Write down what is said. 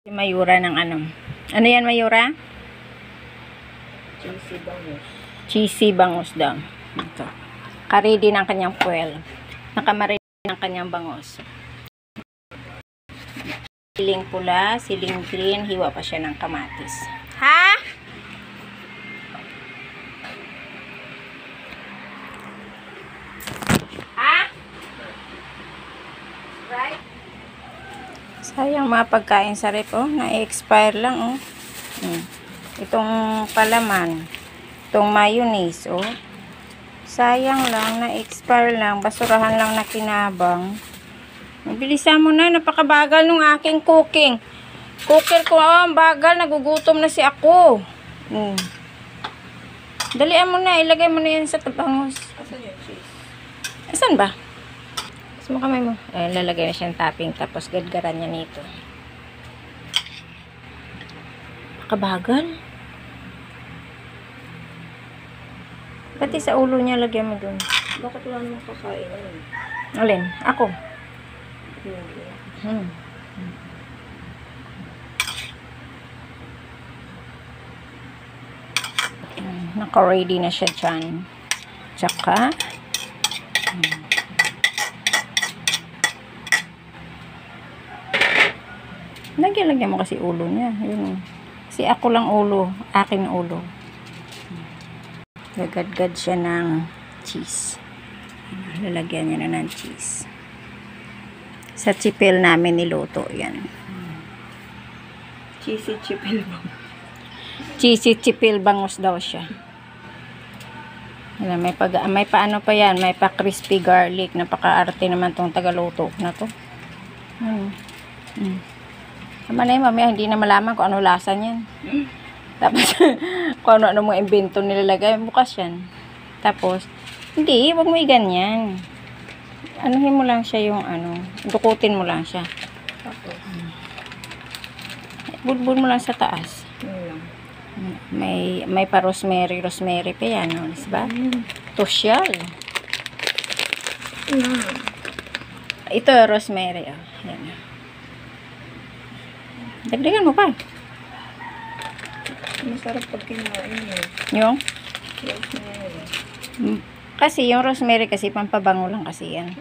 Si Mayura ng ano. Ano yan, Mayura? Cheesy bangus. Cheesy bangus daw. Ito. Karedy ng kanyang puwel. Nakamaredy ng kanyang bangus. Siling pula, siling green, hiwa pa siya ng kamatis. Ha? Ha? Right? Sayang mga pagkain sa rep, oh. Na-expire lang, oh. Itong palaman. Itong mayonnaise, oh. Sayang lang, na-expire lang. Basurahan lang na kinabang. Bilisan mo na, napakabagal nung aking cooking. Cooker ko, oh, ang bagal, nagugutom na si ako. Dalian mo na, ilagay mo na yan sa tabangos. Asan yung cheese? Asan ba? Mas mo kamay mo. Ay, lalagay na siyang topping, tapos gadgaran niya nito. Napakabagal. Pati sa ulo niya, lagyan mo dun. Bakit wala namang kakain? Alin? Ako. Hindi. Naka-ready na siya dyan. Tsaka, lagyan mo kasi ulo niya. Yun. Kasi ako lang ulo. Akin ulo. Gagad-gad siya ng cheese. Lalagyan niya na ng cheese. Sa chipil namin niluto yan. Cheesy chipil bangus. Cheesy chipil bangus daw siya. May paano pa yan. May pa crispy garlic. Napaka-arte naman tong tagaluto na to. Tama na yun, mamaya hindi na malaman kung ano lasa niyan. Tapos, kung ano mo invento nilalagay, bukas yan. Tapos, hindi, wag mo iganyan. Anuhin mo lang siya yung ano, dukutin mo lang siya. Bulbul mo lang sa taas. May pa rosemary pa yan, no? Diba? Tosyal. Ito, rosemary, oh. Yan. Dagdagan mo pa. Masarap pag kinain yun. Yung? Rosemary. Kasi yung rosemary kasi pampabango lang kasi yan.